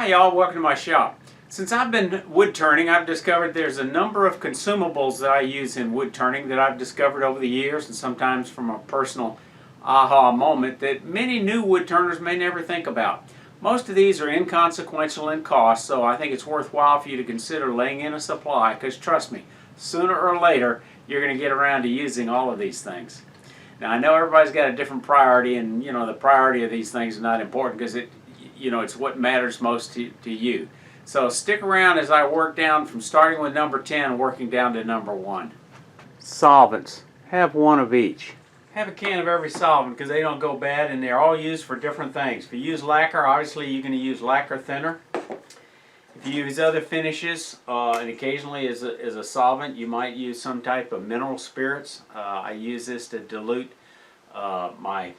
Hi y'all, welcome to my shop. Since I've been wood turning, I've discovered there's a number of consumables that I use in wood turning that I've discovered over the years, and sometimes from a personal aha moment that many new wood turners may never think about. Most of these are inconsequential in cost, so I think it's worthwhile for you to consider laying in a supply, because trust me, sooner or later you're going to get around to using all of these things. Now I know everybody's got a different priority, and the priority of these things is not important because it's what matters most to you. So stick around as I work down from starting with number 10 working down to number 1. Solvents. Have one of each. Have a can of every solvent because they don't go bad and they're all used for different things. If you use lacquer, obviously you're going to use lacquer thinner. If you use other finishes, and occasionally as a solvent, you might use some type of mineral spirits. I use this to dilute my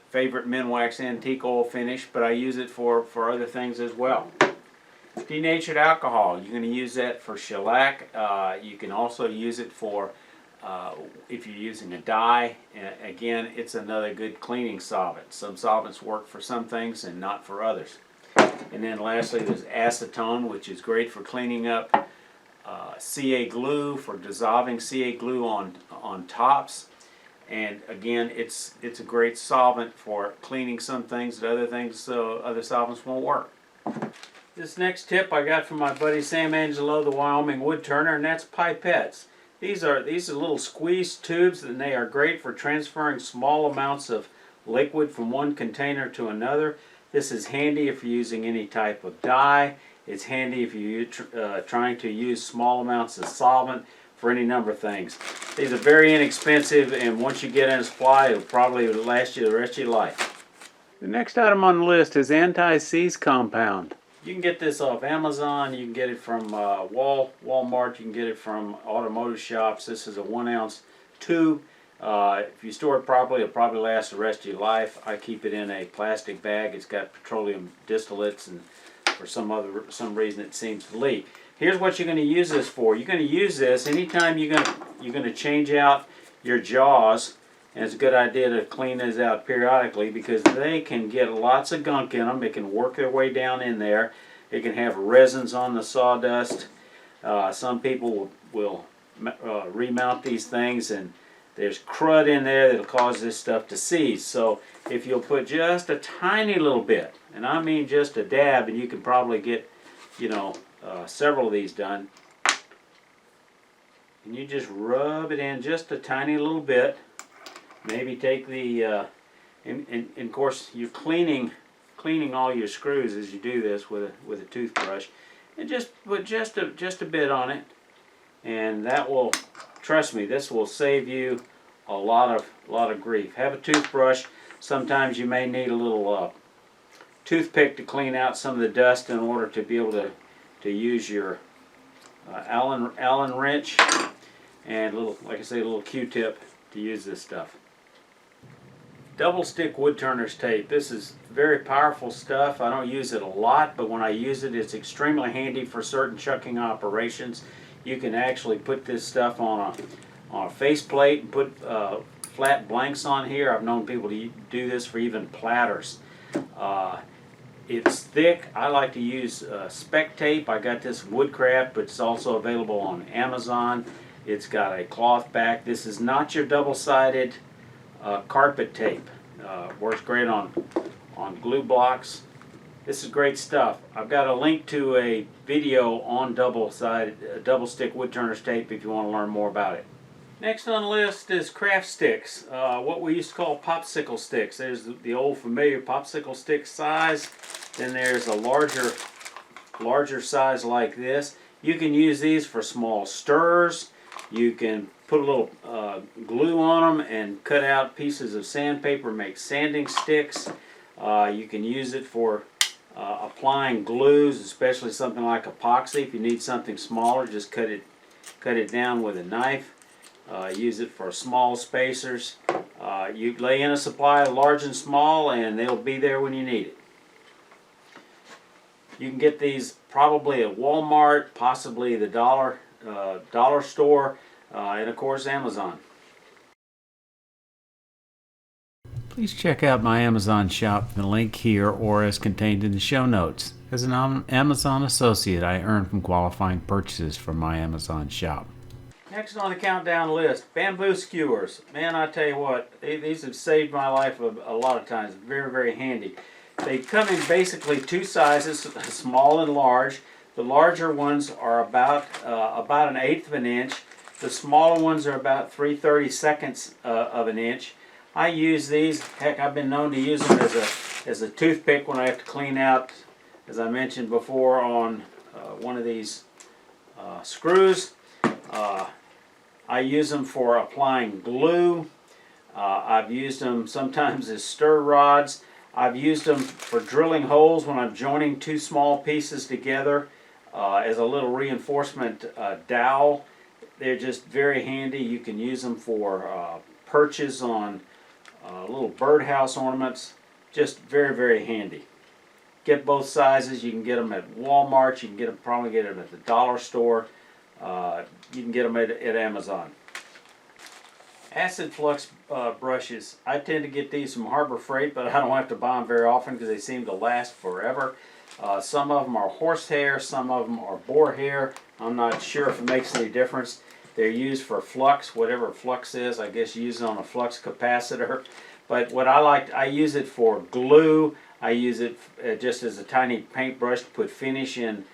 favorite Minwax antique oil finish, but I use it for other things as well. Denatured alcohol, you're going to use that for shellac. You can also use it for if you're using a dye. Again, it's another good cleaning solvent. Some solvents work for some things and not for others. And then lastly, there's acetone, which is great for cleaning up CA glue, for dissolving CA glue on tops. And again, it's a great solvent for cleaning some things that other solvents won't work. This next tip I got from my buddy Sam Angelo, the Wyoming wood turner, and that's pipettes. These are little squeeze tubes, and they are great for transferring small amounts of liquid from one container to another. This is handy if you're using any type of dye. It's handy if you're trying to use small amounts of solvent for any number of things. These are very inexpensive, and once you get in a supply, it'll probably last you the rest of your life. The next item on the list is anti-seize compound. You can get this off Amazon, you can get it from Walmart, you can get it from automotive shops. This is a 1-ounce tube. If you store it properly, it'll probably last the rest of your life. I keep it in a plastic bag. It's got petroleum distillates, and for some reason it seems to leak. Here's what you're going to use this for. You're going to use this anytime you're going to change out your jaws, and it's a good idea to clean those out periodically because they can get lots of gunk in them. It can work their way down in there. It can have resins on the sawdust. Some people will remount these things, and there's crud in there that'll cause this stuff to seize. So if you'll put just a tiny little bit, and I mean just a dab, and you can probably get, several of these done, and you just rub it in just a tiny little bit. Maybe take the and of course you're cleaning all your screws as you do this with a toothbrush, and just put just a bit on it, and that will, trust me, this will save you a lot of grief. Have a toothbrush. Sometimes you may need a little toothpick to clean out some of the dust in order to be able to use your Allen wrench and like I say, a little Q-tip to use this stuff. Double stick wood turner's tape. This is very powerful stuff. I don't use it a lot, but when I use it, it's extremely handy for certain chucking operations. You can actually put this stuff on a faceplate and put flat blanks on here. I've known people to do this for even platters. It's thick. I like to use spec tape. I got this Woodcraft, but it's also available on Amazon. It's got a cloth back. This is not your double-sided carpet tape. Works great on glue blocks. This is great stuff. I've got a link to a video on double stick wood turner's tape if you want to learn more about it. Next on the list is craft sticks, what we used to call popsicle sticks. There's the old familiar popsicle stick size. Then there's a larger size like this. You can use these for small stirs. You can put a little glue on them and cut out pieces of sandpaper, make sanding sticks. You can use it for applying glues, especially something like epoxy. If you need something smaller, just cut it down with a knife. Use it for small spacers. You lay in a supply of large and small, and they'll be there when you need it. You can get these probably at Walmart, possibly the dollar store, and of course Amazon. Please check out my Amazon shop, the link here or as contained in the show notes. As an Amazon associate, I earn from qualifying purchases from my Amazon shop. Next on the countdown list, bamboo skewers. Man, I tell you what, these have saved my life a lot of times. Very, very handy. They come in basically two sizes, small and large. The larger ones are about an eighth of an inch. The smaller ones are about 3/32 of an inch. I use these. Heck, I've been known to use them as a toothpick when I have to clean out, as I mentioned before, on one of these screws. I use them for applying glue. I've used them sometimes as stir rods. I've used them for drilling holes when I'm joining two small pieces together as a little reinforcement dowel. They're just very handy. You can use them for perches on little birdhouse ornaments. Just very, very handy. Get both sizes. You can get them at Walmart. You can probably get them at the dollar store. You can get them at Amazon. Acid flux brushes. I tend to get these from Harbor Freight, but I don't have to buy them very often because they seem to last forever. Some of them are horsehair, some of them are boar hair. I'm not sure if it makes any difference. They're used for flux, whatever flux is. I guess use it on a flux capacitor. But what I use it for glue. I use it just as a tiny paintbrush to put finish in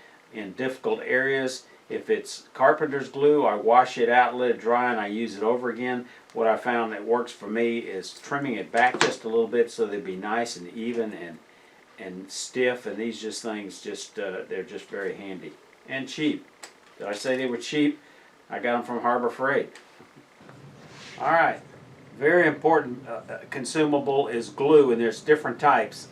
difficult areas. If it's carpenter's glue, I wash it out, let it dry, and I use it over again. What I found that works for me is trimming it back just a little bit so they'd be nice and even and stiff. And these things they're just very handy and cheap. Did I say they were cheap? I got them from Harbor Freight. All right. Very important consumable is glue, and there's different types.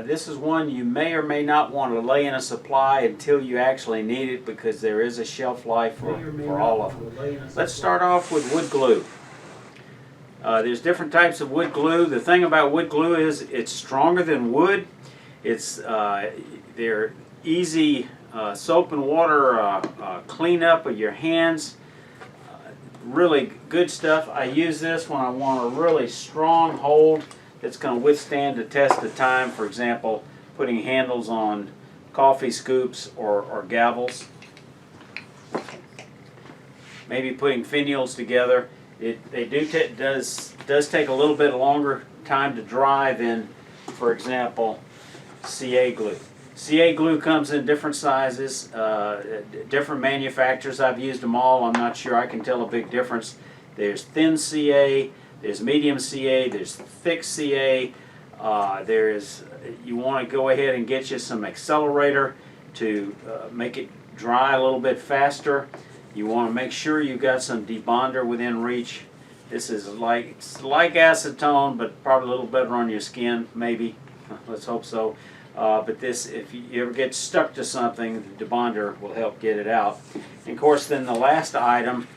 This is one you may or may not want to lay in a supply until you actually need it, because there is a shelf life for all of them. Let's start off with wood glue. There's different types of wood glue. The thing about wood glue is it's stronger than wood. They're easy soap and water cleanup of your hands. Really good stuff. I use this when I want a really strong hold that's going to withstand the test of time. For example, putting handles on coffee scoops or gavels. Maybe putting finials together. Does take a little bit longer time to dry than, for example, CA glue. CA glue comes in different sizes, different manufacturers. I've used them all. I'm not sure I can tell a big difference. There's thin CA, there's medium CA, there's thick CA. You want to go ahead and get you some accelerator to make it dry a little bit faster. You want to make sure you've got some debonder within reach. This is it's like acetone, but probably a little better on your skin, maybe. Let's hope so. But this, if you ever get stuck to something, the debonder will help get it out. And of course, then the last item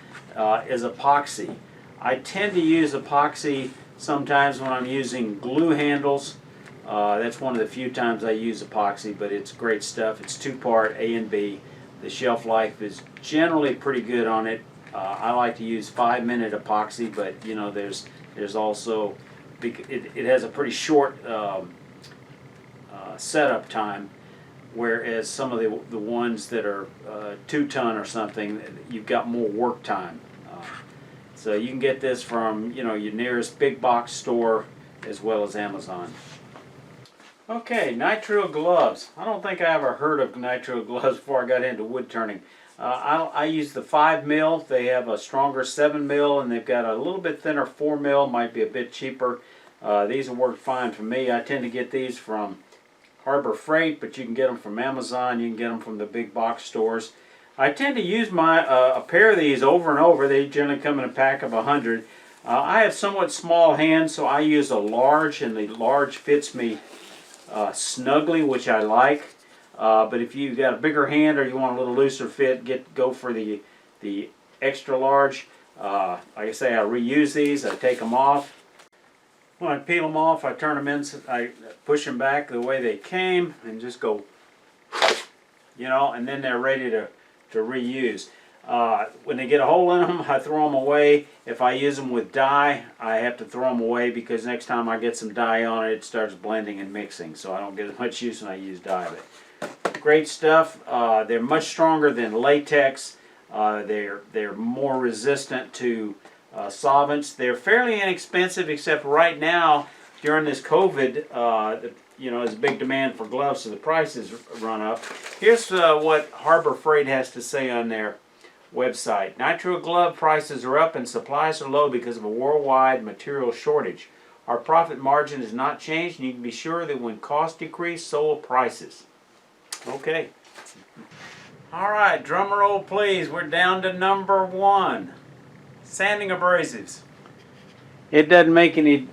is epoxy. I tend to use epoxy sometimes when I'm using glue handles. That's one of the few times I use epoxy, but it's great stuff. It's two-part, A and B. The shelf life is generally pretty good on it. I like to use 5-minute epoxy, but you know, there's also, it has a pretty short setup time, whereas some of the ones that are 2-ton or something, you've got more work time. So you can get this from your nearest big box store as well as Amazon. Okay, Nitrile Gloves. I don't think I ever heard of Nitrile Gloves before I got into wood turning. I use the 5 mil. They have a stronger 7 mil, and they've got a little bit thinner 4 mil. Might be a bit cheaper. These have worked fine for me. I tend to get these from Harbor Freight, but you can get them from Amazon. You can get them from the big box stores. I tend to use a pair of these over and over. They generally come in a pack of 100. I have somewhat small hands, so I use a large, and the large fits me snugly, which I like. But if you've got a bigger hand or you want a little looser fit, go for the extra large. Like I say, I reuse these. I take them off. When I peel them off, I turn them in. I push them back the way they came, and just go, and then they're ready to reuse. When they get a hole in them, I throw them away. If I use them with dye, I have to throw them away, because next time I get some dye on it, it starts blending and mixing. So I don't get as much use when I use dye. But great stuff. They're much stronger than latex. They're more resistant to solvents. They're fairly inexpensive, except right now during this COVID, there's a big demand for gloves, so the prices run up. Here's what Harbor Freight has to say on their website. Nitrile glove prices are up and supplies are low because of a worldwide material shortage. Our profit margin has not changed, and you can be sure that when costs decrease, so will prices. Okay. All right, drum roll please. We're down to number 1. Sanding abrasives. It doesn't make any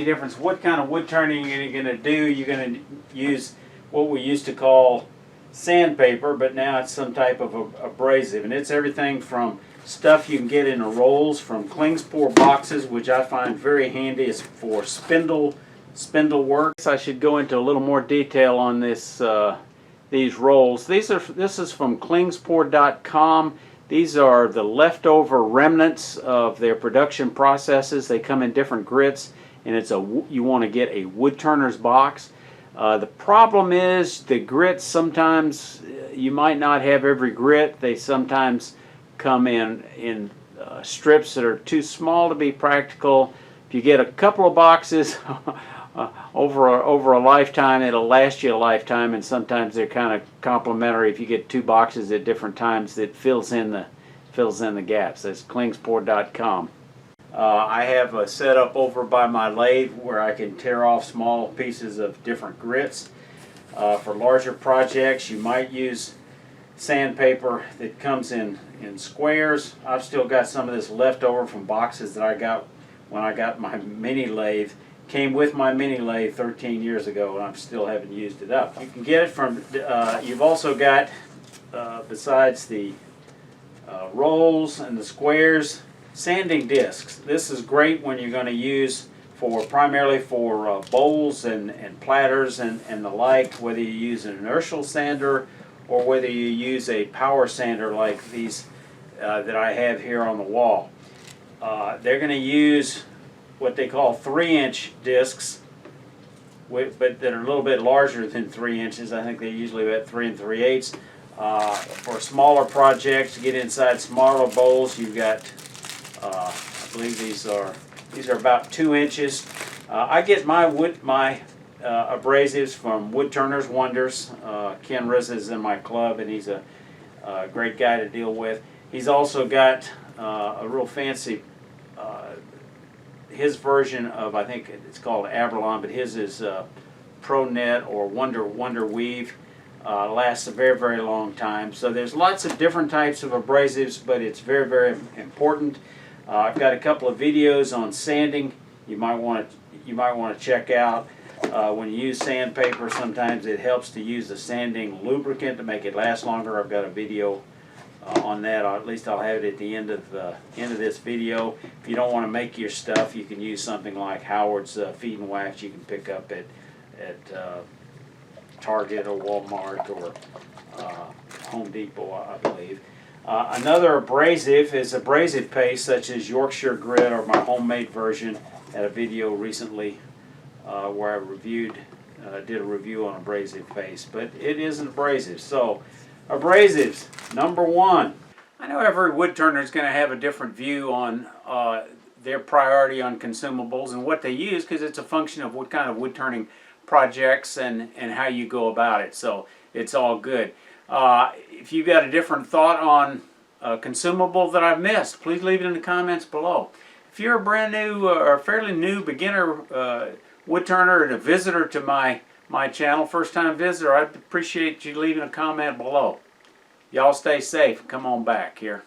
difference what kind of wood turning you're going to do. You're going to use what we used to call sandpaper, but now it's some type of abrasive, and it's everything from stuff you can get in rolls from Klingspor boxes, which I find very handy. It's for spindle work. I should go into a little more detail on this these rolls. This is from Klingspor.com. These are the leftover remnants of their production processes. They come in different grits, and you want to get a wood turner's box. The problem is the grits, sometimes you might not have every grit. They sometimes come in strips that are too small to be practical. If you get a couple of boxes over a lifetime, it'll last you a lifetime, and sometimes they're kind of complementary. If you get 2 boxes at different times, it fills in the gaps. That's Klingspor.com. I have a setup over by my lathe where I can tear off small pieces of different grits. For larger projects, you might use sandpaper that comes in squares. I've still got some of this left over from boxes that I got when I got my mini lathe. Came with my mini lathe 13 years ago, and I still haven't used it up. You can get it from, you've also got, besides the rolls and the squares, sanding discs. This is great when you're going to use primarily for bowls and platters and the like, whether you use an inertial sander or whether you use a power sander like these that I have here on the wall. They're going to use what they call 3-inch discs, but that are a little bit larger than 3 inches. I think they're usually about 3 3/8. For smaller projects, to get inside smaller bowls, you've got, I believe these are about 2 inches. I get my abrasives from Woodturners Wonders. Ken Rizza is in my club, and he's a great guy to deal with. He's also got a real fancy, his version of, I think it's called Abralon, but his is ProNet or Wonder Weave. Lasts a very, very long time. So there's lots of different types of abrasives, but it's very, very important. I've got a couple of videos on sanding you might want to check out. When you use sandpaper, sometimes it helps to use a sanding lubricant to make it last longer. I've got a video on that. At least I'll have it at the end of this video. If you don't want to make your stuff, you can use something like Howard's Feed and Wax. You can pick up at Target or Walmart or Home Depot, I believe. Another abrasive is abrasive paste, such as Yorkshire Grit or my homemade version. Had a video recently where I did a review on abrasive paste, but it is an abrasive. So, abrasives, number 1. I know every wood turner is going to have a different view on their priority on consumables and what they use, because it's a function of what kind of wood turning projects and how you go about it. So it's all good. If you've got a different thought on a consumable that I've missed, please leave it in the comments below. If you're a brand new or fairly new beginner wood turner and a visitor to my channel, first time visitor, I'd appreciate you leaving a comment below. Y'all stay safe. Come on back here.